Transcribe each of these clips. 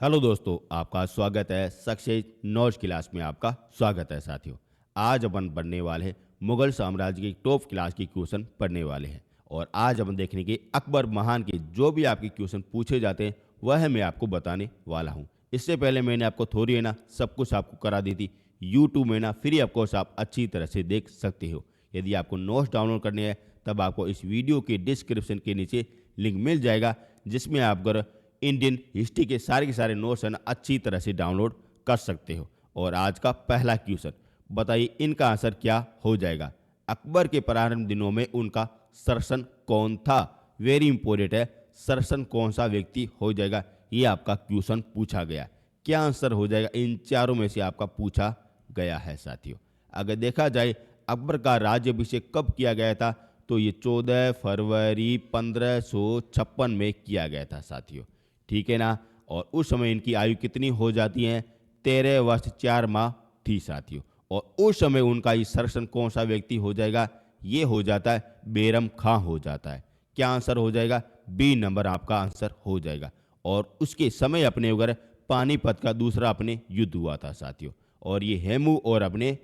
Hello दोस्तों, आपका स्वागत है सक्सेस नॉलेज क्लास में। आपका स्वागत है साथियों। आज अपन पढ़ने वाले हैं मुगल साम्राज्य की टॉप क्लास की क्वेश्चन पढ़ने वाले हैं। और आज हम देखने के अकबर महान के जो भी आपके क्वेश्चन पूछे जाते हैं वह मैं आपको बताने वाला हूं। इससे पहले मैंने आपको थोड़ी है ना सब कुछ आपको करा दी थी। यूट्यूब में ना फ्री ऑफकोर्स आप अच्छी तरह से देख सकते हो। यदि आपको नोट्स डाउनलोड करने हैं तब आपको इस वीडियो के डिस्क्रिप्शन के नीचे लिंक मिल जाएगा, जिसमें आप अगर इंडियन हिस्ट्री के सारे नोट्स है ना अच्छी तरह से डाउनलोड कर सकते हो। और आज का पहला क्वेश्चन, बताइए इनका आंसर क्या हो जाएगा। अकबर के प्रारंभ दिनों में उनका शासन कौन था। वेरी इंपॉर्टेंट है, शासन कौन सा व्यक्ति हो जाएगा, ये आपका क्वेश्चन पूछा गया। क्या आंसर हो जाएगा इन चारों में से आपका पूछा गया है साथियों। अगर देखा जाए अकबर का राज्याभिषेक कब किया गया था, तो ये 14 फरवरी 1556 में किया गया था साथियों। ठीक है ना। और उस समय इनकी आयु कितनी हो जाती है, 13 वर्ष 4 माह थी साथियों। और उस समय उनका ये शासन कौन सा व्यक्ति हो जाएगा, ये हो जाता है बैरम खां हो जाता है। क्या आंसर हो जाएगा, बी नंबर आपका आंसर हो जाएगा। और उसके समय अपने अगर पानीपत का दूसरा अपने युद्ध हुआ था साथियों। और ये हेमू और अपने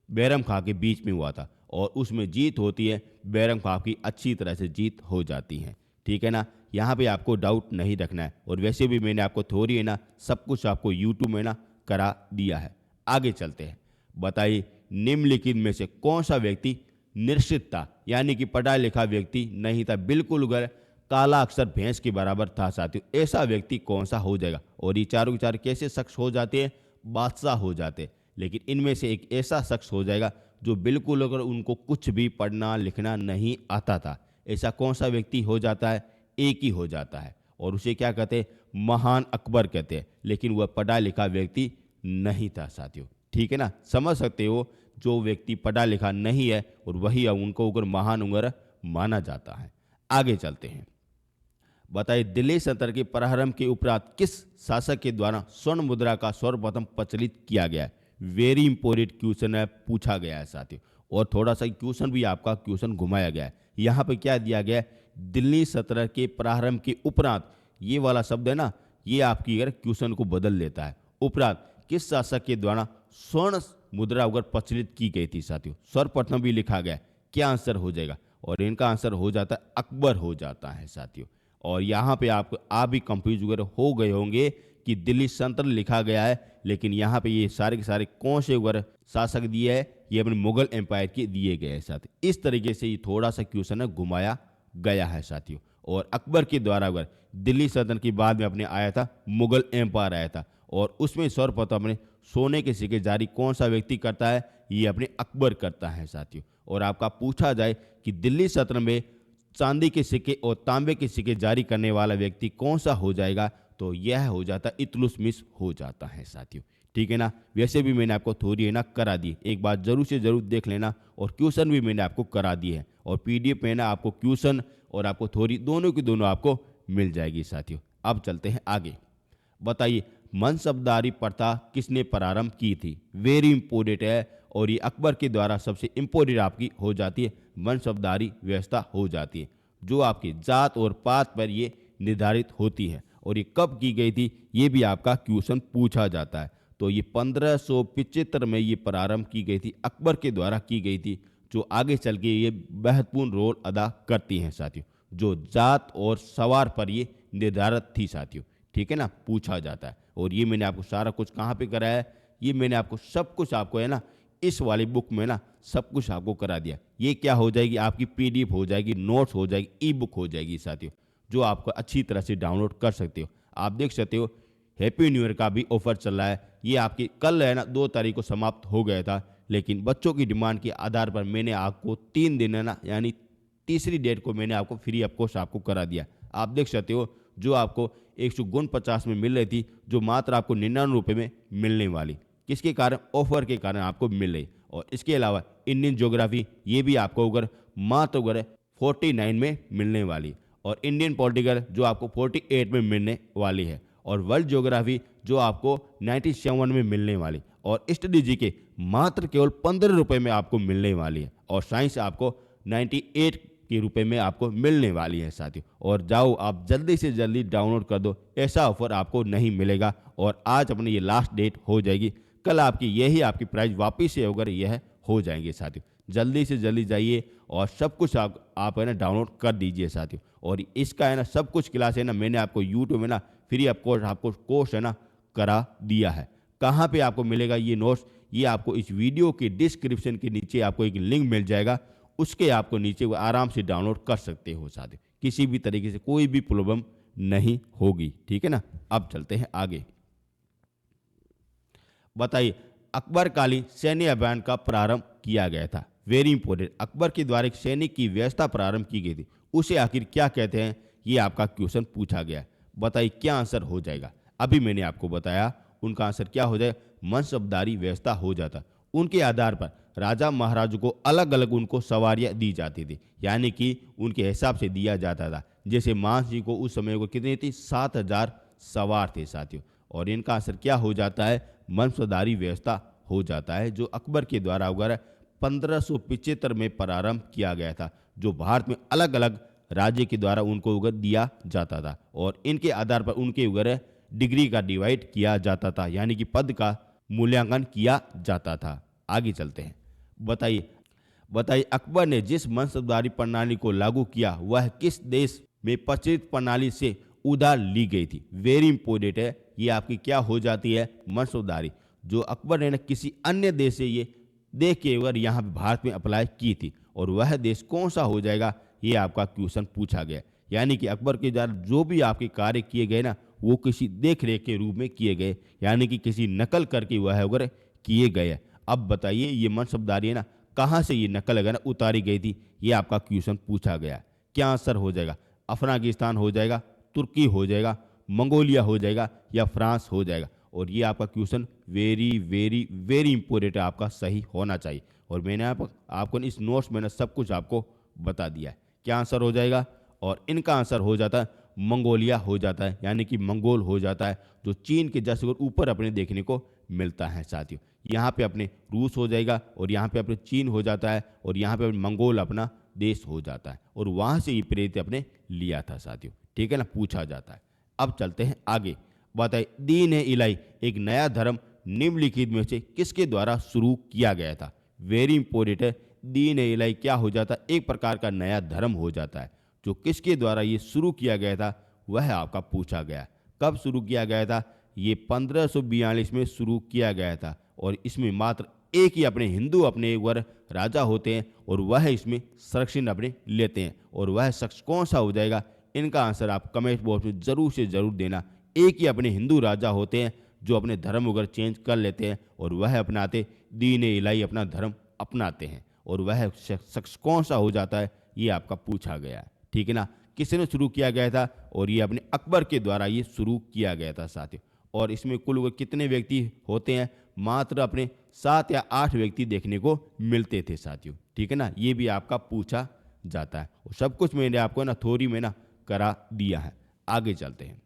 बैरम खां के बीच में हुआ था। और उसमें जीत होती है, बैरम खां की अच्छी तरह से जीत हो जाती है। ठीक है ना। यहाँ पे आपको डाउट नहीं रखना है। और वैसे भी मैंने आपको थोड़ी है ना सब कुछ आपको यूट्यूब में ना करा दिया है। आगे चलते हैं। बताइए निम्नलिखित में से कौन सा व्यक्ति निश्चित था, यानी कि पढ़ा लिखा व्यक्ति नहीं था, बिल्कुल अगर काला अक्षर भैंस के बराबर था साथियों। ऐसा व्यक्ति कौन सा हो जाएगा। और ये चारों के चार कैसे शख्स हो जाते हैं, बादशाह हो जाते हैं। लेकिन इनमें से एक ऐसा शख्स हो जाएगा जो बिल्कुल अगर उनको कुछ भी पढ़ना लिखना नहीं आता था। ऐसा कौन सा व्यक्ति हो जाता है, एक ही हो जाता है। और उसे क्या कहते हैं, महान अकबर कहते हैं। लेकिन वह पढ़ा लिखा व्यक्ति नहीं था साथियों। ठीक है ना, समझ सकते हो। जो व्यक्ति पढ़ा लिखा नहीं है और वही उनको अगर महान उगर माना जाता है। आगे चलते हैं। बताइए दिल्ली सल्तनत के प्रारंभ के उपरांत किस शासक के द्वारा स्वर्ण मुद्रा का सर्वप्रथम प्रचलित किया गया है। वेरी इंपॉर्टेंट क्वेश्चन है, पूछा गया है साथियों। और थोड़ा सा क्वेश्चन भी आपका क्वेश्चन घुमाया गया है। यहाँ पे क्या दिया गया है, दिल्ली सल्तनत के प्रारंभ के उपरांत, ये वाला शब्द है ना, ये आपकी अगर क्वेश्चन को बदल देता है। उपरांत किस शासक के द्वारा स्वर्ण मुद्रा अगर प्रचलित की गई थी साथियों। सर्वप्रथम भी लिखा गया है। क्या आंसर हो जाएगा, और इनका आंसर हो जाता है अकबर हो जाता है साथियों। और यहाँ पे आप भी कंफ्यूज वगैरह हो गए होंगे कि दिल्ली सल्तनत लिखा गया है, लेकिन यहाँ पे ये सारे के सारे कौन से वगैरह शासक दिए है, ये अपने मुगल एम्पायर के दिए गए हैं साथी। इस तरीके से ये थोड़ा सा क्वेश्चन है घुमाया गया है साथियों। और अकबर के द्वारा अगर दिल्ली सल्तनत के बाद में अपने आया था मुगल एम्पायर आया था। और उसमें सर्वप्रथम अपने सोने के सिक्के जारी कौन सा व्यक्ति करता है, ये अपने अकबर करता है साथियों। और आपका पूछा जाए कि दिल्ली सल्तनत में चांदी के सिक्के और तांबे के सिक्के जारी करने वाला व्यक्ति कौन सा हो जाएगा, तो यह हो जाता है इल्तुतमिश हो जाता है साथियों। ठीक है ना। वैसे भी मैंने आपको थोड़ी है ना करा दी, एक बार जरूर से जरूर देख लेना। और क्वेश्चन भी मैंने आपको करा दिए हैं। और पीडीएफ में ना आपको क्वेश्चन और आपको थोड़ी दोनों की दोनों आपको मिल जाएगी साथियों। अब चलते हैं आगे। बताइए मनसबदारी प्रथा किसने प्रारंभ की थी। वेरी इंपॉर्टेंट है। और ये अकबर के द्वारा सबसे इंपॉर्टेंट आपकी हो जाती है, मनसबदारी व्यवस्था हो जाती है, जो आपकी जात और पात पर ये निर्धारित होती है। और ये कब की गई थी, ये भी आपका क्वेश्चन पूछा जाता है। तो ये 1575 में ये प्रारंभ की गई थी, अकबर के द्वारा की गई थी, जो आगे चल के ये महत्वपूर्ण रोल अदा करती हैं साथियों। जो जात और सवार पर ये निर्धारित थी साथियों। ठीक है ना, पूछा जाता है। और ये मैंने आपको सारा कुछ कहाँ पे कराया है, ये मैंने आपको सब कुछ आपको है ना इस वाली बुक में ना सब कुछ आपको करा दिया। ये क्या हो जाएगी, आपकी पीडीएफ हो जाएगी, नोट्स हो जाएगी, ई बुक हो जाएगी साथियों, जो आपको अच्छी तरह से डाउनलोड कर सकते हो। आप देख सकते हो हैप्पी न्यू ईयर का भी ऑफर चल रहा है। ये आपकी कल है ना 2 तारीख को समाप्त हो गया था, लेकिन बच्चों की डिमांड के आधार पर मैंने आपको 3 दिन है ना, यानी तीसरी डेट को मैंने आपको फ्री ऑफ कॉस्ट आपको करा दिया। आप देख सकते हो जो आपको 149 में मिल रही थी, जो मात्र आपको 99 रुपये में मिलने वाली, किसके कारण, ऑफर के कारण आपको मिल रही। और इसके अलावा इंडियन ज्योग्राफी ये भी आपको अगर मात्र अगर 49 में मिलने वाली। और इंडियन पॉलिटिकल जो आपको 48 में मिलने वाली है। और वर्ल्ड ज्योग्राफी जो आपको 97 में मिलने वाली। और स्टडी जी के मात्र केवल 15 रुपये में आपको मिलने वाली है। और साइंस आपको 98 के रुपए में आपको मिलने वाली है साथियों। और जाओ आप जल्दी से जल्दी डाउनलोड कर दो, ऐसा ऑफर आपको नहीं मिलेगा। और आज अपनी ये लास्ट डेट हो जाएगी, कल आपकी यही आपकी प्राइस वापस से अगर यह हो जाएंगे साथियों। जल्दी से जल्दी जाइए और सब कुछ आप है ना डाउनलोड कर दीजिए साथियों। और इसका है ना सब कुछ क्लास है ना मैंने आपको यूट्यूब में ना फ्री आपको कोर्स है ना करा दिया है। कहाँ पे आपको मिलेगा ये नोट्स, ये आपको इस वीडियो के डिस्क्रिप्शन के नीचे आपको एक लिंक मिल जाएगा, उसके आपको नीचे वो आराम से डाउनलोड कर सकते हो साथियों। किसी भी तरीके से कोई भी प्रॉब्लम नहीं होगी, ठीक है ना। अब चलते हैं आगे। बताइए अकबरकालीन सैन्य अभियान का प्रारंभ किया गया था। वेरी इंपॉर्टेंट, अकबर के द्वारा एक सैनिक की व्यवस्था प्रारंभ की गई थी, उसे आखिर क्या कहते हैं, ये आपका क्वेश्चन पूछा गया। बताइए क्या आंसर हो जाएगा। अभी मैंने आपको बताया उनका आंसर क्या हो जाए, मनसबदारी व्यवस्था हो जाता। उनके आधार पर राजा महाराजों को अलग अलग उनको सवारियां दी जाती थी, यानी कि उनके हिसाब से दिया जाता था। जैसे मान सिंह को उस समय को कितनी थी, 7,000 सवार थे साथियों। और इनका आंसर क्या हो जाता है, मनसबदारी व्यवस्था हो जाता है, जो अकबर के द्वारा वगैरह 1575 में प्रारंभ किया गया था, जो भारत में अलग अलग राज्य के द्वारा उनको उगर दिया जाता था। और इनके आधार पर उनके उगर डिग्री का डिवाइड किया जाता था, यानी कि पद का मूल्यांकन किया जाता था। आगे चलते हैं। बताइए अकबर ने जिस मनसबदारी प्रणाली को लागू किया वह किस देश में प्रचलित प्रणाली से उधार ली गई थी। वेरी इंपॉर्टेंट है, ये आपकी क्या हो जाती है, मनसबदारी, जो अकबर ने किसी अन्य देश से ये देख के अगर यहाँ पे भारत में अप्लाई की थी। और वह देश कौन सा हो जाएगा, ये आपका क्वेश्चन पूछा गया। यानी कि अकबर के द्वारा जो भी आपके कार्य किए गए ना, वो किसी देख रेख के रूप में किए गए, यानी कि किसी नकल करके वह अगर किए गए। अब बताइए ये मनसबदारी है ना कहाँ से ये नकल अगर उतारी गई थी, ये आपका क्वेश्चन पूछा गया। क्या आंसर हो जाएगा, अफगानिस्तान हो जाएगा, तुर्की हो जाएगा, मंगोलिया हो जाएगा, या फ्रांस हो जाएगा। और ये आपका question very very very important है, आपका सही होना चाहिए। और मैंने आपको इस नोट्स में सब कुछ आपको बता दिया है। क्या आंसर हो जाएगा, और इनका आंसर हो जाता है मंगोलिया हो जाता है, यानी कि मंगोल हो जाता है, जो चीन के जस्ट ऊपर अपने देखने को मिलता है साथियों। यहाँ पे अपने रूस हो जाएगा, और यहाँ पे अपने चीन हो जाता है, और यहाँ पे मंगोल अपना देश हो जाता है। और वहाँ से ये प्रेरित अपने लिया था साथियों, ठीक है ना, पूछा जाता है। अब चलते हैं आगे। बताइए दीन ए इलाही एक नया धर्म निम्नलिखित में से किसके द्वारा शुरू किया गया था। वेरी इंपॉर्टेंट है, दीन ए इलाही क्या हो जाता है, एक प्रकार का नया धर्म हो जाता है, जो किसके द्वारा ये शुरू किया गया था, वह आपका पूछा गया। कब शुरू किया गया था, ये 1542 में शुरू किया गया था। और इसमें मात्र एक ही अपने हिंदू अपने वर राजा होते हैं, और वह इसमें संरक्षण अपने लेते हैं। और वह शख्स कौन सा हो जाएगा, इनका आंसर आप कमेंट बॉक्स में जरूर से जरूर देना। एक ही अपने हिंदू राजा होते हैं जो अपने धर्म वगैरह चेंज कर लेते हैं, और वह अपनाते दीन ए इलाही अपना धर्म अपनाते हैं। और वह शख्स कौन सा हो जाता है, ये आपका पूछा गया है, ठीक है ना। किसने शुरू किया गया था, और ये अपने अकबर के द्वारा ये शुरू किया गया था साथियों। और इसमें कुल कितने व्यक्ति होते हैं, मात्र अपने 7 या 8 व्यक्ति देखने को मिलते थे साथियों, ठीक है ना। ये भी आपका पूछा जाता है, और सब कुछ मैंने आपको ना थ्योरी में ना करा दिया है। आगे चलते हैं।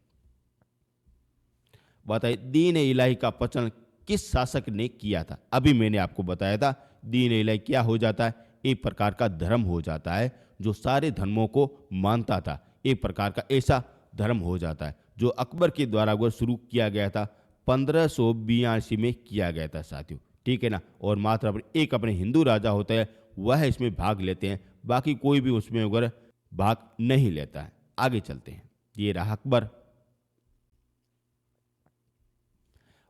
बताइए दीन ए इलाही का प्रचलन किस शासक ने किया था। अभी मैंने आपको बताया था दीन ए इलाही क्या हो जाता है, एक प्रकार का धर्म हो जाता है, जो सारे धर्मों को मानता था। एक प्रकार का ऐसा धर्म हो जाता है जो अकबर के द्वारा वो शुरू किया गया था, 1582 में किया गया था साथियों, ठीक है ना। और मात्र एक अपने हिंदू राजा होता है, वह इसमें भाग लेते हैं, बाकी कोई भी उसमें वगैरह भाग नहीं लेता है। आगे चलते हैं। ये रहा अकबर।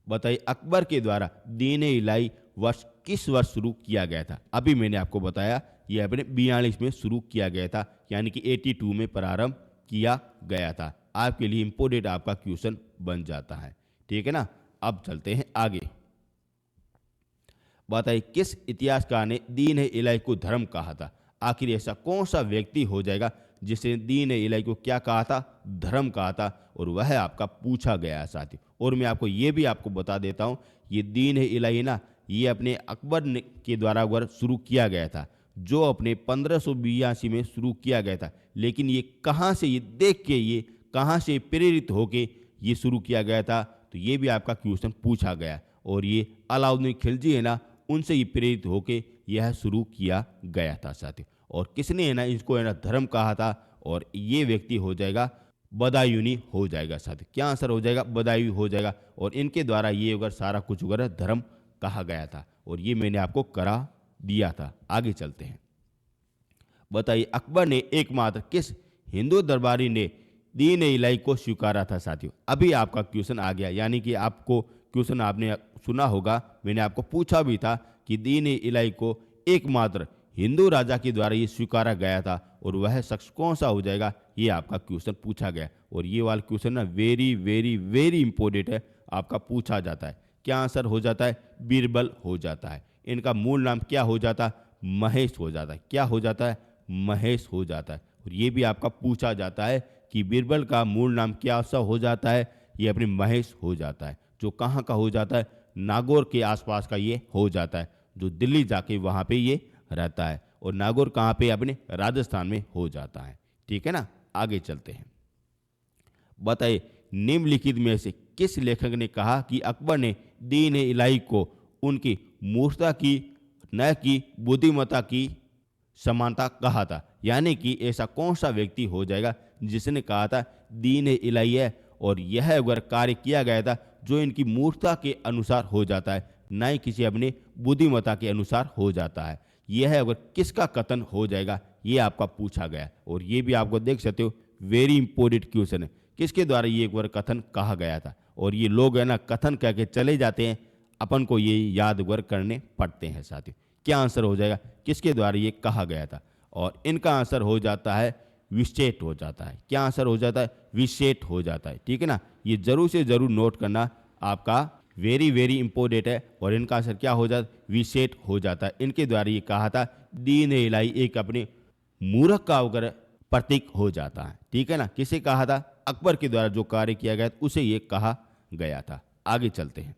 बताइए अकबर के द्वारा दीन ए इलाही वर्ष किस वर्ष शुरू किया गया था। अभी मैंने आपको बताया यह अपने 42 में शुरू किया गया था, यानी कि 82 में प्रारंभ किया गया था। आपके लिए इंपोर्टेंट आपका क्वेश्चन बन जाता है, ठीक है ना। अब चलते हैं आगे। बताइए किस इतिहासकार ने दीन ए इलाही को धर्म कहा था। आखिर ऐसा कौन सा व्यक्ति हो जाएगा जिसने दीन ए इलाही को क्या कहा था, धर्म कहा था, और वह आपका पूछा गया है साथी। और मैं आपको ये भी आपको बता देता हूँ, ये दीन ए इलाही ना ये अपने अकबर के द्वारा शुरू किया गया था, जो अपने 1582 में शुरू किया गया था। लेकिन ये कहाँ से, ये देख के ये कहाँ से प्रेरित होके ये शुरू किया गया था, तो ये भी आपका क्वेश्चन पूछा गया। और ये अलाउद्दीन खिलजी है ना, उनसे ही प्रेरित होके यह शुरू किया गया था साथियों। और किसने है ना इसको है ना धर्म कहा था, और ये व्यक्ति हो जाएगा बदायूनी हो जाएगा साथियों। क्या आंसर हो जाएगा? बदायूं हो जाएगा। और इनके द्वारा ये अगर सारा कुछ अगर धर्म कहा गया था, और ये मैंने आपको करा दिया था। आगे चलते हैं। बताइए अकबर ने एकमात्र किस हिंदू दरबारी ने दीन इलाही को स्वीकारा था साथियों? अभी आपका क्वेश्चन आ गया, यानी कि आपको क्वेश्चन आपने सुना होगा, मैंने आपको पूछा भी था कि दीन इलाही को एकमात्र हिंदू राजा के द्वारा ये स्वीकारा गया था, और वह शख्स कौन सा हो जाएगा, ये आपका क्वेश्चन पूछा गया। और ये वाला क्वेश्चन ना वेरी वेरी वेरी इंपॉर्टेंट है, आपका पूछा जाता है। क्या आंसर हो जाता है? बीरबल हो जाता है। इनका मूल नाम क्या हो जाता है? महेश हो जाता है। क्या हो जाता है? महेश हो जाता है। और ये भी आपका पूछा जाता है कि बीरबल का मूल नाम क्या सा हो जाता है? ये अपने महेश हो जाता है। जो कहाँ का हो जाता है? नागौर के आसपास का ये हो जाता है, जो दिल्ली जाके वहाँ पे ये रहता है। और नागौर कहाँ पे? अपने राजस्थान में हो जाता है। ठीक है ना, आगे चलते हैं। बताइए निम्नलिखित में से किस लेखक ने कहा कि अकबर ने दीन इलाही को उनकी मूर्खता की न कि बुद्धिमत्ता की समानता कहा था? यानी कि ऐसा कौन सा व्यक्ति हो जाएगा जिसने कहा था दीन इलाही है, और यह अगर कार्य किया गया था जो इनकी मूर्खता के अनुसार हो जाता है, न ही किसी अपने बुद्धिमत्ता के अनुसार हो जाता है? यह अगर किसका कथन हो जाएगा, ये आपका पूछा गया। और ये भी आपको देख सकते हो वेरी इंपॉर्टेंट क्वेश्चन है, किसके द्वारा ये एक बार कथन कहा गया था। और ये लोग है ना कथन कह के चले जाते हैं, अपन को ये याद वर करने पड़ते हैं साथियों। क्या आंसर हो जाएगा? किसके द्वारा ये कहा गया था? और इनका आंसर हो जाता है विसेट हो जाता है। क्या आंसर हो जाता है? विसेट हो जाता है। ठीक है ना, ये जरूर से जरूर नोट करना, आपका वेरी वेरी इंपॉर्टेंट है। और इनका आंसर क्या हो जाता है? विसेट हो जाता है। इनके द्वारा ये कहा था दीन इलाही एक अपने मूर्ख का अगर प्रतीक हो जाता है। ठीक है ना, किसे कहा था? अकबर के द्वारा जो कार्य किया गया उसे ये कहा गया था। आगे चलते हैं।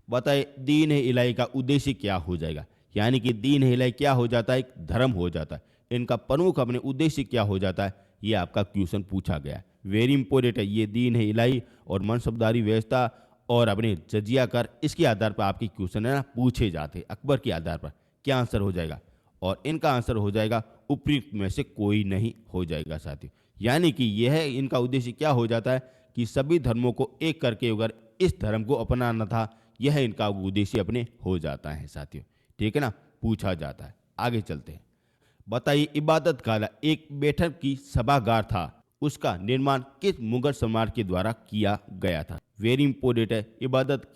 बताइए दीन इलाही का उद्देश्य क्या हो जाएगा? यानी कि दीन इलाही क्या हो जाता है? एक धर्म हो जाता है। इनका प्रमुख अपने उद्देश्य क्या हो जाता है? ये आपका क्वेश्चन पूछा गया। वेरी इंपॉर्टेंट है ये दीन इलाही और मनसबदारी व्यवस्था और अपने जजिया कर, इसके आधार पर आपके क्वेश्चन है ना पूछे जाते हैं अकबर के आधार पर। क्या आंसर हो जाएगा? और इनका आंसर हो जाएगा उपयुक्त में से कोई नहीं हो जाएगा साथियों। यानी कि यह इनका उद्देश्य क्या हो जाता है कि सभी धर्मों को एक करके अगर इस धर्म को अपनाना था, यह इनका उद्देश्य अपने हो जाता है साथियों। ठीक है ना, पूछा जाता है। आगे चलते हैं। बताइए इबादत खाना एक बैठक की सभागार था, उसका निर्माण किस मुगल सम्राट के द्वारा किया गया था? वेरी इंपॉर्टेंट है। इबादत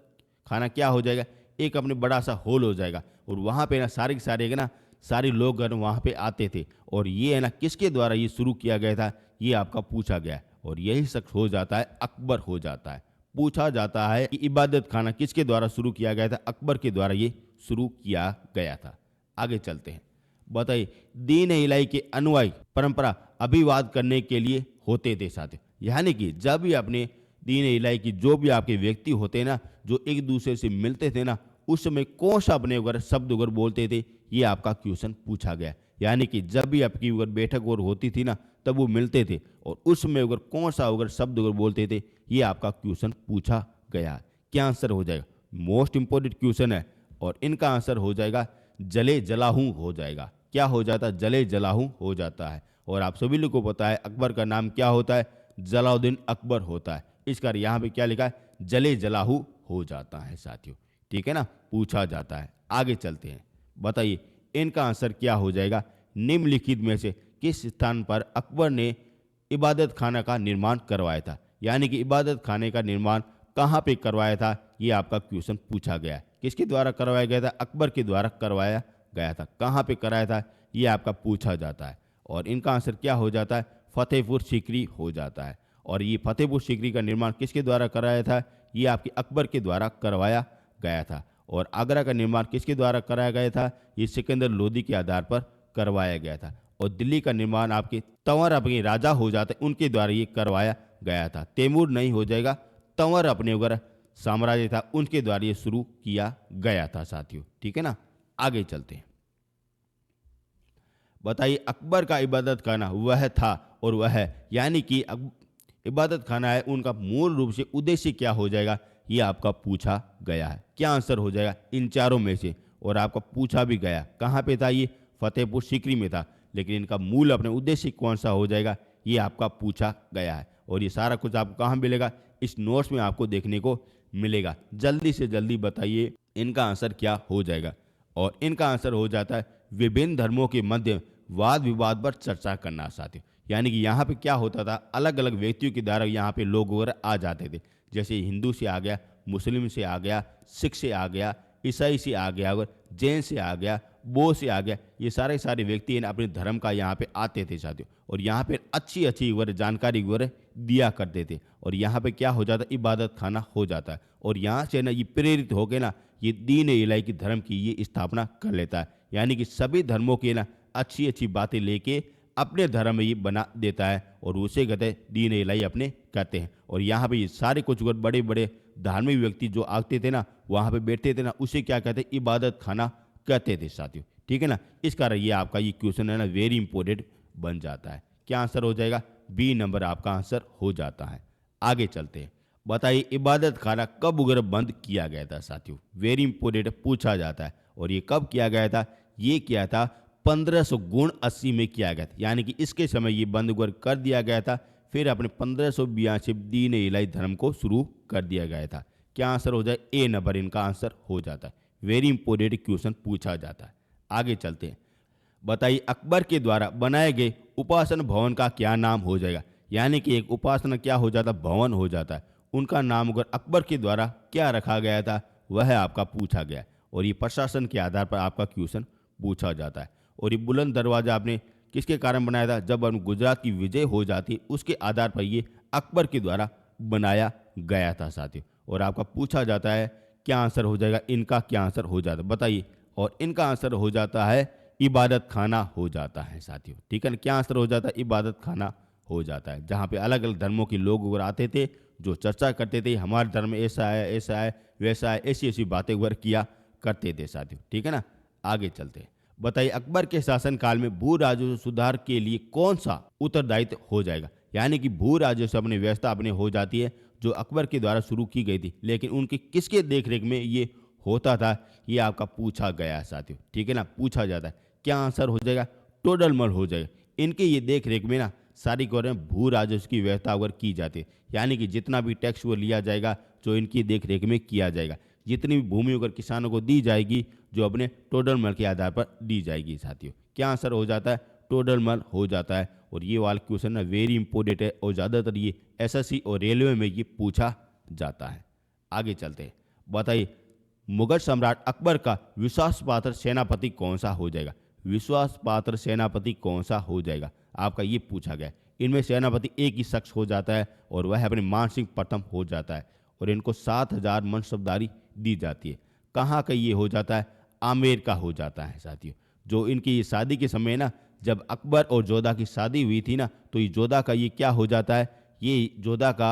खाना क्या हो जाएगा? एक अपने बड़ा सा हॉल हो जाएगा, और वहाँ पे ना सारे के सारे ना सारे लोग वहाँ पे आते थे। और ये है ना किसके द्वारा ये शुरू किया गया था, ये आपका पूछा गया। और यही शख्स हो जाता है अकबर हो जाता है। पूछा जाता है कि इबादत खाना किसके द्वारा शुरू किया गया था? अकबर के द्वारा ये शुरू किया गया था। आगे चलते हैं। बताइए दीन इलाही के अनुयायी परंपरा अभिवाद करने के लिए होते थे साथियों। यानी कि जब भी अपने दीन इलाही की जो भी आपके व्यक्ति होते हैं ना, जो एक दूसरे से मिलते थे ना, उस समय कौन सा अपने अगर शब्द अगर बोलते थे, ये आपका क्वेश्चन पूछा गया। यानी कि जब भी आपकी अगर बैठक और होती थी ना, तब वो मिलते थे, और उसमें अगर कौन सा अगर शब्द अगर बोलते थे, ये आपका क्वेश्चन पूछा गया। क्या आंसर हो जाएगा? मोस्ट इंपॉर्टेंट क्वेश्चन है। और इनका आंसर हो जाएगा जले जलाहूं हो जाएगा। क्या हो जाता है? जले जलाहूं हो जाता है। और आप सभी लोगों को पता है अकबर का नाम क्या होता है? जलाउद्दीन अकबर होता है। इसका यहाँ पे क्या लिखा है? जले जलाहू हो जाता है साथियों। ठीक है ना, पूछा जाता है। आगे चलते हैं। बताइए इनका आंसर क्या हो जाएगा? निम्नलिखित में से किस स्थान पर अकबर ने इबादत खाना का निर्माण करवाया था? यानी कि इबादत खाने का निर्माण कहाँ पे करवाया था, ये आपका क्वेश्चन पूछा गया है। किसके द्वारा करवाया गया था? अकबर के द्वारा करवाया गया था। कहाँ पे कराया था, ये आपका पूछा जाता है। और इनका आंसर क्या हो जाता है? फतेहपुर सीकरी हो जाता है। और ये फतेहपुर सीकरी का निर्माण किसके द्वारा कराया था? ये आपके अकबर के द्वारा करवाया गया था। और आगरा का निर्माण किसके द्वारा कराया गया था? ये सिकंदर लोदी के आधार पर करवाया गया था। और दिल्ली का निर्माण आपके तंवर अपने राजा हो जाते उनके द्वारा ये करवाया गया था। तैमूर नहीं हो जाएगा, तंवर अपने वगैरह साम्राज्य था उनके द्वारा ये शुरू किया गया था साथियों। ठीक है ना, आगे चलते हैं। बताइए अकबर का इबादत खाना वह था और वह है, यानी कि इबादत खाना है, उनका मूल रूप से उद्देश्य क्या हो जाएगा, ये आपका पूछा गया है। क्या आंसर हो जाएगा इन चारों में से? और आपका पूछा भी गया कहाँ पे था? ये फतेहपुर सीकरी में था, लेकिन इनका मूल अपने उद्देश्य कौन सा हो जाएगा ये आपका पूछा गया है। और ये सारा कुछ आपको कहाँ मिलेगा, इस नोट्स में आपको देखने को मिलेगा। जल्दी से जल्दी बताइए इनका आंसर क्या हो जाएगा। और इनका आंसर हो जाता है विभिन्न धर्मों के मध्य वाद विवाद पर चर्चा करना साथियों। यानी कि यहाँ पे क्या होता था, अलग अलग व्यक्तियों के द्वारा यहाँ पे लोग वगैरह आ जाते थे, जैसे हिंदू से आ गया, मुस्लिम से आ गया, सिख से आ गया, ईसाई से आ गया और जैन से आ गया, बौद्ध से आ गया। ये सारे व्यक्ति अपने धर्म का यहाँ पे आते थे साथियों, और यहाँ पे अच्छी अच्छी जानकारी वगैरह दिया करते थे। और यहाँ पे क्या हो जाता है, इबादत खाना हो जाता है। और यहाँ से ना ये प्रेरित होकर ना ये दीन इलाही की धर्म की ये स्थापना कर लेता है। यानी कि सभी धर्मों के ना अच्छी अच्छी बातें लेके अपने धर्म में ये बना देता है, और उसे कहते हैं दीन इलाही अपने कहते हैं। और यहाँ पे ये सारे कुछ बड़े बड़े धार्मिक व्यक्ति जो आते थे ना, वहाँ पे बैठते थे ना, उसे क्या कहते हैं, इबादत खाना कहते थे साथियों। ठीक है ना, इस कारण ये आपका ये क्वेश्चन है ना वेरी इंपॉर्टेंट बन जाता है। क्या आंसर हो जाएगा, बी नंबर आपका आंसर हो जाता है। आगे चलते हैं, बताइए इबादत खाना कब वगैरह बंद किया गया था साथियों, वेरी इंपॉर्टेंट पूछा जाता है। और ये कब किया गया था, ये किया था 1580 में किया गया था। यानी कि इसके समय ये बंद कर दिया गया था। फिर अपने 1582 दीन इलाही धर्म को शुरू कर दिया गया था। क्या आंसर हो जाए, ए नंबर इनका आंसर हो जाता है। वेरी इंपॉर्टेंट क्वेश्चन पूछा जाता है। आगे चलते हैं, बताइए अकबर के द्वारा बनाए गए उपासना भवन का क्या नाम हो जाएगा। यानी कि एक उपासना क्या हो जाता, भवन हो जाता है, उनका नाम अगर अकबर के द्वारा क्या रखा गया था वह आपका पूछा गया। और ये प्रशासन के आधार पर आपका क्वेश्चन पूछा जाता है। और ये बुलंद दरवाजा आपने किसके कारण बनाया था, जब गुजरात की विजय हो जाती उसके आधार पर ये अकबर के द्वारा बनाया गया था साथियों। और आपका पूछा जाता है क्या आंसर हो जाएगा, इनका क्या आंसर हो जाता है बताइए। और इनका आंसर हो जाता है इबादत खाना हो जाता है साथियों। ठीक है ना, क्या आंसर हो जाता है, इबादत खाना हो जाता है, जहाँ पे अलग अलग धर्मों के लोग वगैरह आते थे, जो चर्चा करते थे हमारे धर्म में ऐसा है वैसा है, ऐसी ऐसी बातें वगैरह किया करते थे साथियों। ठीक है ना, आगे चलते हैं, बताइए अकबर के शासनकाल में भू राजस्व सुधार के लिए कौन सा उत्तरदायित्व हो जाएगा। यानी कि भू राजस्व अपनी व्यवस्था अपने हो जाती है जो अकबर के द्वारा शुरू की गई थी, लेकिन उनके किसके देखरेख में ये होता था, ये आपका पूछा गया है साथियों। ठीक है ना, पूछा जाता है। क्या आंसर हो जाएगा, टोडरमल हो जाएगा। इनके ये देखरेख में ना सारी भू राजस्व की व्यवस्था अगर की जाती है, यानी कि जितना भी टैक्स वो लिया जाएगा जो इनकी देखरेख में किया जाएगा, जितनी भी भूमि अगर किसानों को दी जाएगी जो अपने टोडरमल के आधार पर दी जाएगी साथियों। क्या आंसर हो जाता है, टोडरमल हो जाता है। और ये वाला क्वेश्चन ना वेरी इंपॉर्टेंट है, और ज़्यादातर ये एसएससी और रेलवे में ये पूछा जाता है। आगे चलते हैं, बताइए मुगल सम्राट अकबर का विश्वास पात्र सेनापति कौन सा हो जाएगा। विश्वास पात्र सेनापति कौन सा हो जाएगा, आपका ये पूछा गया। इनमें सेनापति एक ही शख्स हो जाता है, और वह अपने मान सिंह प्रथम हो जाता है। और इनको 7000 मनसबदारी दी जाती है। कहाँ का ये हो जाता है, आमेर का हो जाता है साथियों। जो इनकी ये शादी के समय ना, जब अकबर और जोधा की शादी हुई थी ना, तो ये जोधा का ये क्या हो जाता है, ये जोधा का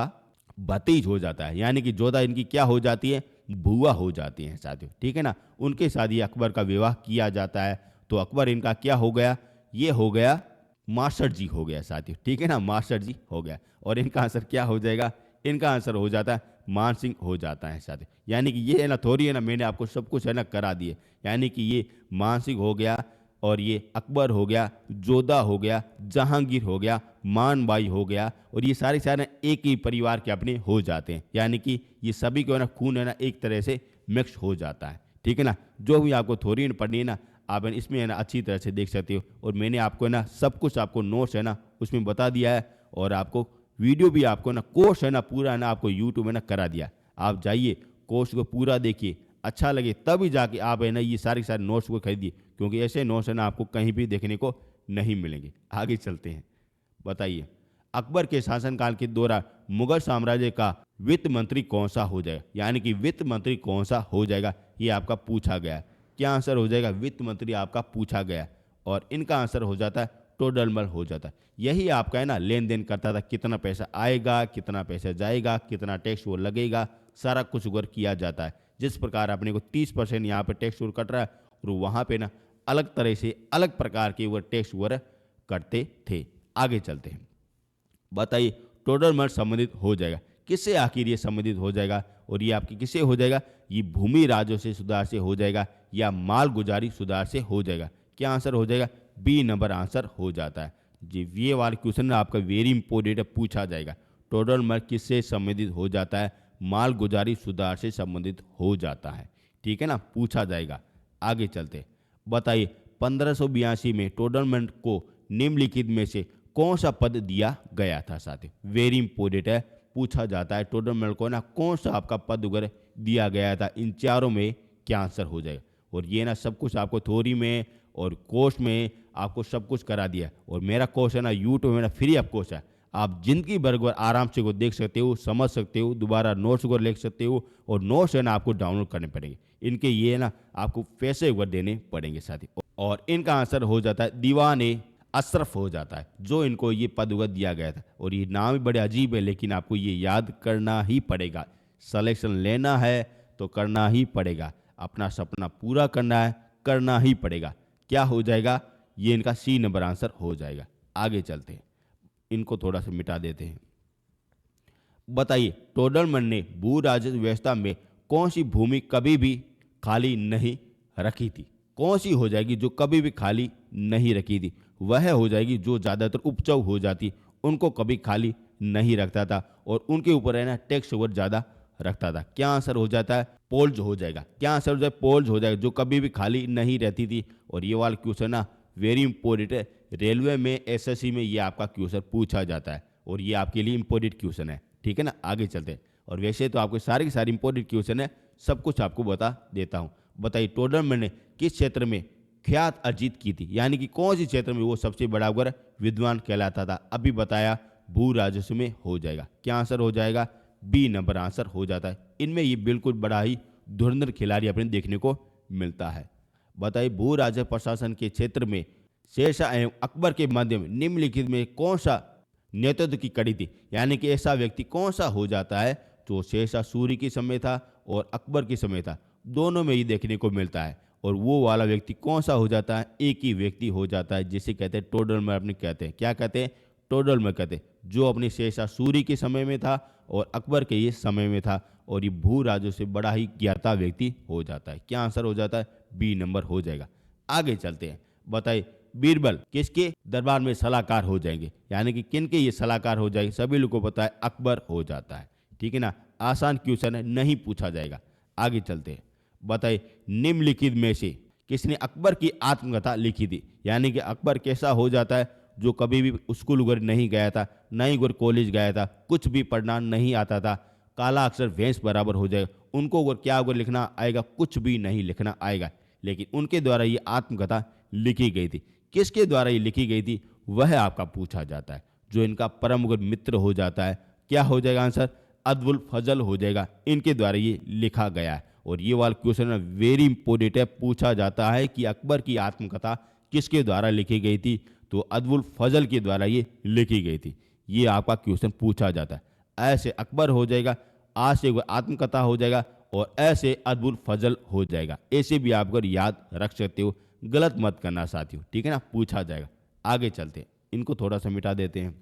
भतीज हो जाता है। यानी कि जोधा इनकी क्या हो जाती है, बुआ हो जाती है साथियों। ठीक है ना, उनके साथ ये अकबर का विवाह किया जाता है। तो अकबर इनका क्या हो गया, ये हो गया मास्टर जी हो गया साथियों। ठीक है ना, मास्टर जी हो गया। और इनका आंसर क्या हो जाएगा, इनका आंसर हो जाता है मान सिंह हो जाता है साथियों। यानी कि ये है ना, थोड़ी है ना, मैंने आपको सब कुछ है ना करा दिए। यानी कि ये मान सिंह हो गया, और ये अकबर हो गया, जोधा हो गया, जहांगीर हो गया, मानबाई हो गया, और ये सारे एक ही परिवार के अपने हो जाते हैं। यानी कि ये सभी को है ना खून है ना एक तरह से मिक्स हो जाता है। ठीक है ना, जो भी आपको थोड़ी पढ़नी है ना, आप इसमें है ना अच्छी तरह से देख सकते हो। और मैंने आपको है ना सब कुछ आपको नोट्स है ना उसमें बता दिया है, और आपको वीडियो भी आपको ना कोर्स है ना पूरा है ना आपको यूट्यूब में ना करा दिया। आप जाइए कोर्स को पूरा देखिए, अच्छा लगे तभी जाके आप है ना ये सारे नोट्स को खरीदिए, क्योंकि ऐसे नोट्स है ना आपको कहीं भी देखने को नहीं मिलेंगे। आगे चलते हैं, बताइए अकबर के शासनकाल के दौरान मुगल साम्राज्य का वित्त मंत्री कौन सा हो जाएगा। यानी कि वित्त मंत्री कौन सा हो जाएगा, ये आपका पूछा गया। क्या आंसर हो जाएगा, वित्त मंत्री आपका पूछा गया। और इनका आंसर हो जाता है टोडरमल हो जाता है। यही आपका है ना लेन देन करता था, कितना पैसा आएगा, कितना पैसा जाएगा, कितना टैक्स वो लगेगा, सारा कुछ उगर किया जाता है। जिस प्रकार अपने को 30% यहाँ पे टैक्स वो कट रहा है, और वहाँ पे ना अलग तरह से अलग प्रकार के वो टैक्स वो करते थे। आगे चलते हैं, बताइए टोडरमल संबंधित हो जाएगा किससे, आखिर ये संबंधित हो जाएगा, और ये आपकी किससे हो जाएगा, ये भूमि राजस्व से सुधार से हो जाएगा, या माल गुजारी सुधार से हो जाएगा। क्या आंसर हो जाएगा? बी नंबर आंसर हो जाता है जी। ये वाला क्वेश्चन आपका वेरी इंपॉर्टेंट है, पूछा जाएगा। टोटल मार्क किससे संबंधित हो जाता है? मालगुजारी सुधार से संबंधित हो जाता है, ठीक है ना, पूछा जाएगा। आगे चलते, बताइए 1582 में टोडरमैन को निम्नलिखित में से कौन सा पद दिया गया था? साथी वेरी इंपॉर्टेंट है, पूछा जाता है टोडरमैन को ना कौन सा आपका पद वगैरह दिया गया था, इन चारों में क्या आंसर हो जाएगा? और ये ना सब कुछ आपको थ्योरी में और कोर्स में आपको सब कुछ करा दिया। और मेरा कोर्स है ना यूट्यूब में ना फ्री ऑफ कोर्स है, आप जिंदगी भर को आराम से को देख सकते हो, समझ सकते हो, दोबारा नोट्स को लिख सकते हो। और नोट्स है ना आपको डाउनलोड करने पड़ेंगे, इनके ये ना आपको पैसे वगैरह देने पड़ेंगे साथी। और इनका आंसर हो जाता है दीवाने अशरफ हो जाता है, जो इनको ये पद वगैरह दिया गया था। और ये नाम भी बड़े अजीब है, लेकिन आपको ये याद करना ही पड़ेगा। सिलेक्शन लेना है तो करना ही पड़ेगा, अपना सपना पूरा करना है, करना ही पड़ेगा। क्या हो जाएगा? ये इनका सी नंबर आंसर हो जाएगा। आगे चलते हैं, इनको थोड़ा सा मिटा देते हैं। बताइए टोडरमैन ने भू राजस्व व्यवस्था में कौन सी भूमि कभी भी खाली नहीं रखी थी? कौन सी हो जाएगी जो कभी भी खाली नहीं रखी थी? वह हो जाएगी जो ज़्यादातर उपजाऊ हो जाती, उनको कभी खाली नहीं रखता था और उनके ऊपर है ना टैक्स ओवर ज़्यादा रखता था। क्या आंसर हो जाता है? पोल्स हो जाएगा। क्या आंसर हो जाएगा? पोल्स हो जाएगा, जो कभी भी खाली नहीं रहती थी। और ये वाला क्वेश्चन ना वेरी इंपॉर्टेंट है, रेलवे में एसएससी में ये आपका क्वेश्चन पूछा जाता है और ये आपके लिए इंपॉर्टेंट क्वेश्चन है, ठीक है ना। आगे चलते हैं, और वैसे तो आपके सारे के सारे इंपॉर्टेंट क्वेश्चन है, सब कुछ आपको बता देता हूँ। बताइए टोडरमैन ने किस क्षेत्र में ख्यात अर्जित की थी, यानी कि कौन सी क्षेत्र में वो सबसे बड़ा वगैरह विद्वान कहलाता था? अभी बताया भू राजस्व में हो जाएगा। क्या आंसर हो जाएगा? बी नंबर आंसर हो जाता है। इनमें ये बिल्कुल बड़ा ही धुरंधर खिलाड़ी अपने देखने को मिलता है। बताइए भू राजस्व प्रशासन के क्षेत्र में शेरशाह एवं अकबर के मध्य में निम्नलिखित में कौन सा नेतृत्व की कड़ी थी, यानी कि ऐसा व्यक्ति कौन सा हो जाता है जो शेरशाह सूरी के समय था और अकबर के समय था, दोनों में ही देखने को मिलता है। और वो वाला व्यक्ति कौन सा हो जाता है? एक ही व्यक्ति हो जाता है, जिसे कहते हैं टोडरमैन। अपने कहते हैं, क्या कहते हैं? टोडरमैन कहते हैं, जो अपने शेरशाह सूरी के समय में था और अकबर के ये समय में था। और ये भू राजस्व से बड़ा ही ज्ञाता व्यक्ति हो जाता है। क्या आंसर हो जाता है? बी नंबर हो जाएगा। आगे चलते हैं, बताइए बीरबल किसके दरबार में सलाहकार हो जाएंगे, यानी कि किन के ये सलाहकार हो जाएंगे? सभी लोगों को पता है, अकबर हो जाता है, ठीक है ना। आसान क्वेश्चन है, नहीं पूछा जाएगा। आगे चलते हैं, बताइए निम्नलिखित में से किसने अकबर की आत्मकथा लिखी थी, यानी कि अकबर कैसा हो जाता है? जो कभी भी स्कूल वगैरह नहीं गया था, ना ही वगैरह कॉलेज गया था, कुछ भी पढ़ना नहीं आता था, काला अक्षर भैंस बराबर हो जाएगा। उनको वगैरह क्या वगैरह लिखना आएगा? कुछ भी नहीं लिखना आएगा। लेकिन उनके द्वारा ये आत्मकथा लिखी गई थी। किसके द्वारा ये लिखी गई थी, वह आपका पूछा जाता है। जो इनका परम मित्र हो जाता है, क्या हो जाएगा आंसर? अब्दुल फजल हो जाएगा। इनके द्वारा ये लिखा गया है। और ये वाला क्वेश्चन वेरी इंपॉर्टेंट है, पूछा जाता है कि अकबर की आत्मकथा किसके द्वारा लिखी गई थी? तो अब्दुल फजल के द्वारा ये लिखी गई थी। ये आपका क्वेश्चन पूछा जाता है। ऐसे अकबर हो जाएगा, आज से आत्मकथा हो जाएगा, और ऐसे अब्दुल फजल हो जाएगा। ऐसे भी आप अगर याद रख सकते हो, गलत मत करना साथियों, ठीक है ना, पूछा जाएगा। आगे चलते हैं, इनको थोड़ा सा मिटा देते हैं।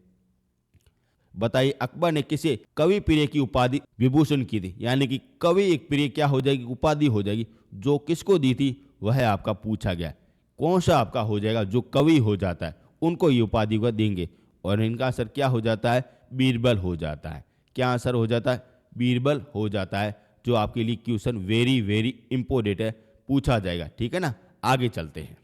बताइए अकबर ने किसे कवि प्रिय की उपाधि विभूषण की थी, यानी कि कवि एक प्रिय क्या हो जाएगी? उपाधि हो जाएगी, जो किसको दी थी वह आपका पूछा गया। कौन सा आपका हो जाएगा? जो कवि हो जाता है उनको ये उपाधि को देंगे। और इनका आंसर क्या हो जाता है? बीरबल हो जाता है। क्या आंसर हो जाता है? बीरबल हो जाता है, जो आपके लिए क्वेश्चन वेरी वेरी इंपॉर्टेंट है, पूछा जाएगा, ठीक है ना। आगे चलते हैं,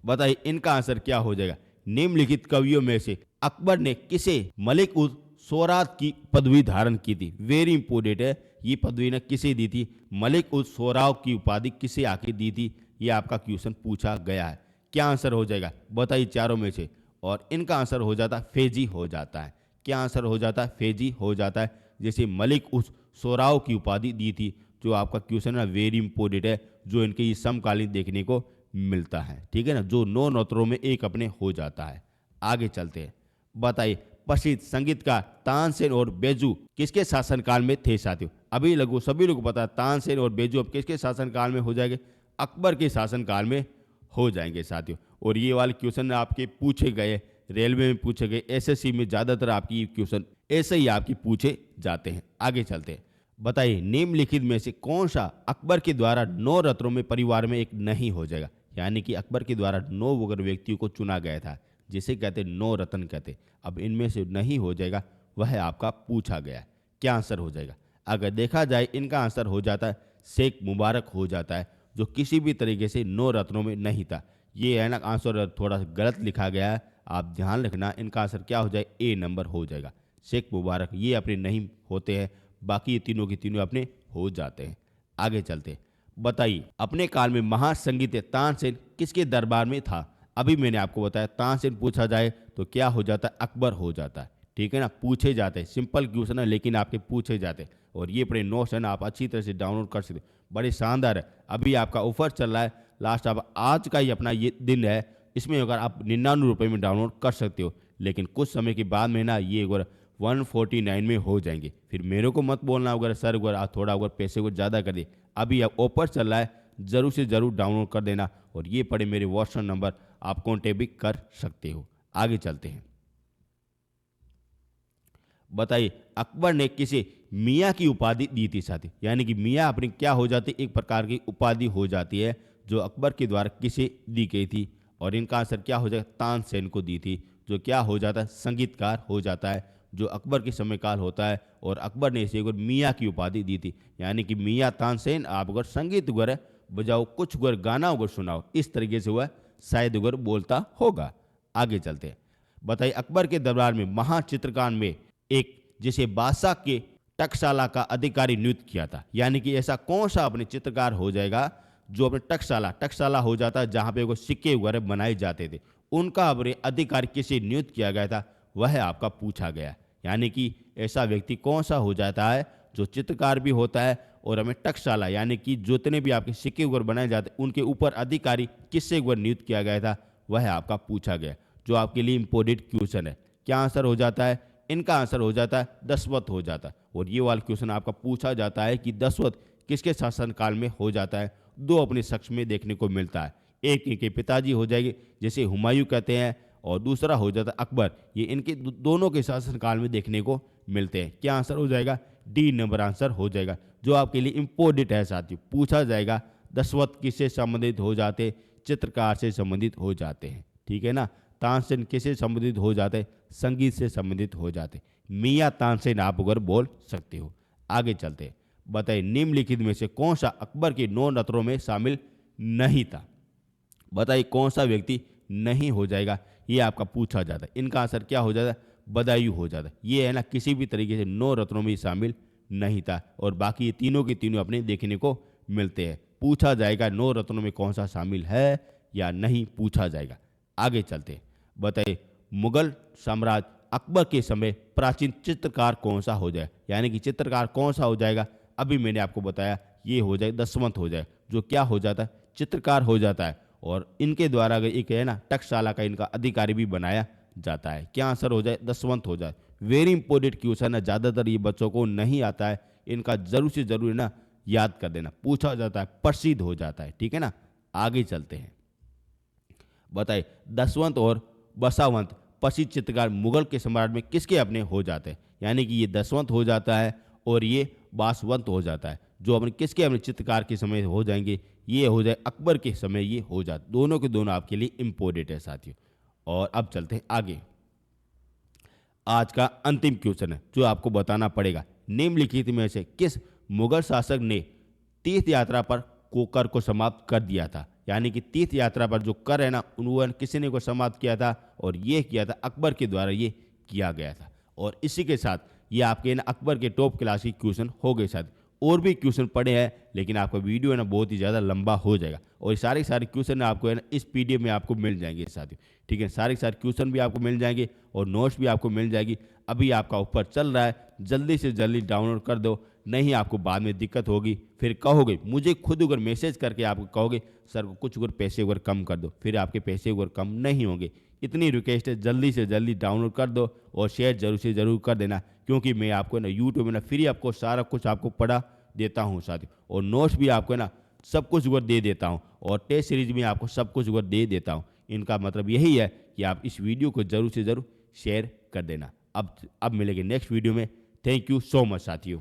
बताइए इनका आंसर क्या हो जाएगा? निम्नलिखित कवियों में से अकबर ने किसे मलिक उस सोरात की पदवी धारण की थी? वेरी इंपॉर्टेंट है, ये पदवी ने किसे दी थी? मलिक उस सोराव की उपाधि किसे आके दी थी? ये आपका क्वेश्चन पूछा गया है। क्या आंसर हो जाएगा? बताइए चारों में से। और इनका आंसर हो जाता है फैजी हो जाता है। क्या आंसर हो जाता है? फैजी हो जाता है। जैसे मलिक उस सोराव की उपाधि दी थी, जो आपका क्वेश्चन है वेरी इंपॉर्टेंट है, जो इनके ये समकालीन देखने को मिलता है, ठीक है ना, जो 9 नौतरों में एक अपने हो जाता है। आगे चलते हैं, बताइए प्रसिद्ध संगीतकार तानसेन और बैजू किसके शासनकाल में थे साथियों? अभी लगभग सभी लोग पता है तानसेन और बैजू अब किसके शासनकाल में हो जाएंगे? अकबर के शासनकाल में हो जाएंगे साथियों। और ये वाले क्वेश्चन आपके पूछे गए, रेलवे में पूछे गए, एसएससी में ज़्यादातर आपकी क्वेश्चन ऐसे ही आपकी पूछे जाते हैं। आगे चलते हैं, बताइए निम्नलिखित में से कौन सा अकबर के द्वारा 9 रत्नों में परिवार में एक नहीं हो जाएगा, यानी कि अकबर के द्वारा 9 वगर व्यक्तियों को चुना गया था, जिसे कहते 9 रत्न कहते। अब इनमें से नहीं हो जाएगा, वह आपका पूछा गया। क्या आंसर हो जाएगा? अगर देखा जाए इनका आंसर हो जाता है शेख मुबारक हो जाता है, जो किसी भी तरीके से 9 रत्नों में नहीं था। ये है ना आंसर थोड़ा गलत लिखा गया है, आप ध्यान रखना। इनका आंसर क्या हो जाए? ए नंबर हो जाएगा। शेख मुबारक ये अपने नहीं होते हैं, बाकी ये तीनों के तीनों अपने हो जाते हैं। आगे चलते हैं। बताइए अपने काल में महासंगीत तानसेन किसके दरबार में था? अभी मैंने आपको बताया तानसेन पूछा जाए तो क्या हो जाता है? अकबर हो जाता है। ठीक है ना, पूछे जाते हैं, सिंपल क्वेश्चन है लेकिन आपके पूछे जाते हैं। और ये अपने नोट्स है ना, आप अच्छी तरह से डाउनलोड कर सकते हो, बड़े शानदार है। अभी आपका ऑफर चल रहा है, लास्ट आप आज का ही अपना ये दिन है, इसमें अगर आप 99 रुपये में डाउनलोड कर सकते हो, लेकिन कुछ समय के बाद में ना ये अगर 149 में हो जाएंगे। फिर मेरे को मत बोलना अगर सर अगर आप थोड़ा अगर पैसे को ज़्यादा कर दिए। अभी आप ऑफर चल रहा है, ज़रूर से ज़रूर डाउनलोड कर देना। और ये पड़े मेरे व्हाट्सएप नंबर, आप कॉन्टेक्ट भी कर सकते हो। आगे चलते हैं। बताइए अकबर ने किसे मियाँ की उपाधि दी थी साथी? यानी कि मियाँ अपनी क्या हो जाती है? एक प्रकार की उपाधि हो जाती है, जो अकबर के द्वारा किसे दी गई थी? और इनका आंसर क्या हो जाएगा? तानसेन को दी थी, जो क्या हो जाता है? संगीतकार हो जाता है, जो अकबर के समय काल होता है। और अकबर ने इसे मियाँ की उपाधि दी थी, यानी कि मियाँ तानसेन आप अगर संगीत अगर बजाओ, कुछ अगर गाना अगर सुनाओ, इस तरीके से वह शायद अगर बोलता होगा। आगे चलते हैं। बताइए अकबर के दरबार में महाचित्रकार में एक जिसे बादशाह के टकसाला का अधिकारी नियुक्त किया था, यानी कि ऐसा कौन सा अपने चित्रकार हो जाएगा जो अपने टकसाला हो जाता है, जहाँ पे वो सिक्के वगैरह बनाए जाते थे, उनका अपने अधिकारी किसे नियुक्त किया गया था? वह आपका पूछा गया। यानी कि ऐसा व्यक्ति कौन सा हो जाता है जो चित्रकार भी होता है और हमें टकसाला यानी कि जितने भी आपके सिक्के वगैरह बनाए जाते हैं उनके ऊपर अधिकारी किससे वगैरह नियुक्त किया गया था? वह आपका पूछा गया, जो आपके लिए इंपोर्टेंट क्वेश्चन है। क्या आंसर हो जाता है? इनका आंसर हो जाता है दशवत हो जाता है। और ये वाला क्वेश्चन आपका पूछा जाता है कि दशवत किसके शासनकाल में हो जाता है? दो अपने शख्स में देखने को मिलता है, एक इनके पिताजी हो जाएंगे जिसे हुमायूं कहते हैं, और दूसरा हो जाता है अकबर। ये इनके दोनों के शासनकाल में देखने को मिलते हैं। क्या आंसर हो जाएगा? डी नंबर आंसर हो जाएगा, जो आपके लिए इंपोर्टेंट है साथियों। पूछा जाएगा दशवत किससे संबंधित हो जाते? चित्रकार से संबंधित हो जाते हैं। ठीक है ना। तानसेन किससे संबंधित हो जाते? संगीत से संबंधित हो जाते। मियाँ तानसेन आप अगर बोल सकते हो। आगे चलते हैं। बताइए निम्नलिखित में से कौन सा अकबर के 9 रत्नों में शामिल नहीं था? बताइए कौन सा व्यक्ति नहीं हो जाएगा? ये आपका पूछा जाता है। इनका आंसर क्या हो जाता है? बदायूं हो जाता है। ये है ना किसी भी तरीके से 9 रत्नों में शामिल नहीं था, और बाकी ये तीनों के तीनों अपने देखने को मिलते हैं। पूछा जाएगा 9 रत्नों में कौन सा शामिल है या नहीं, पूछा जाएगा। आगे चलते हैं। बताइए मुगल साम्राज्य अकबर के समय प्राचीन चित्रकार कौन सा हो जाए? यानी कि चित्रकार कौन सा हो जाएगा? अभी मैंने आपको बताया ये हो जाए दसवंत हो जाए, जो क्या हो जाता है? चित्रकार हो जाता है। और इनके द्वारा अगर एक है ना टकसाला का इनका अधिकारी भी बनाया जाता है। क्या आंसर हो जाए? दसवंत हो जाए। वेरी इंपॉर्टेंट क्वेश्चन है, ज़्यादातर ये बच्चों को नहीं आता है, इनका जरूर से जरूर ना याद कर देना। पूछा जाता है, प्रसिद्ध हो जाता है। ठीक है ना। आगे चलते हैं। बताइए दसवंत और बसावंत प्रसिद्ध चित्रकार मुगल के सम्राट में किसके अपने हो जाते हैं? यानी कि ये दसवंत हो जाता है और ये बासवंत हो जाता है, जो अपने किसके अपने चित्रकार के समय हो जाएंगे? ये हो जाए अकबर के समय ये हो जाते। दोनों के दोनों आपके लिए इंपॉर्टेंट है साथियों। और अब चलते हैं आगे। आज का अंतिम क्वेश्चन है जो आपको बताना पड़ेगा, निम्नलिखित में से किस मुगल शासक ने तीर्थ यात्रा पर कर को समाप्त कर दिया था? यानी कि तीर्थ यात्रा पर जो कर है ना, उन्होंने किसी ने को समाप्त किया था, और ये किया था अकबर के द्वारा ये किया गया था। और इसी के साथ ये आपके ना अकबर के टॉप क्लास की क्वेश्चन हो गए साथ। और भी क्वेश्चन पड़े हैं, लेकिन आपका वीडियो है ना बहुत ही ज़्यादा लंबा हो जाएगा, और सारे क्वेश्चन आपको है ना इस पीडीएफ में आपको मिल जाएंगे साथियों। ठीक है, सारे क्वेश्चन भी आपको मिल जाएंगे और नोट्स भी आपको मिल जाएगी। अभी आपका ऑफर चल रहा है, जल्दी से जल्दी डाउनलोड कर दो, नहीं आपको बाद में दिक्कत होगी। फिर कहोगे मुझे खुद अगर मैसेज करके आपको कहोगे सर को कुछ अगर पैसे अगर कम कर दो, फिर आपके पैसे अगर कम नहीं होंगे। इतनी रिक्वेस्ट है, जल्दी से जल्दी डाउनलोड कर दो और शेयर जरूर से ज़रूर कर देना, क्योंकि मैं आपको ना यूट्यूब में ना फ्री आपको सारा कुछ आपको पढ़ा देता हूँ साथियों, और नोट्स भी आपको ना सब कुछ अगर दे देता हूँ, और टेस्ट सीरीज में आपको सब कुछ अगर दे देता हूँ। इनका मतलब यही है कि आप इस वीडियो को जरूर से ज़रूर शेयर कर देना। अब मिलेंगे नेक्स्ट वीडियो में। थैंक यू सो मच साथियों।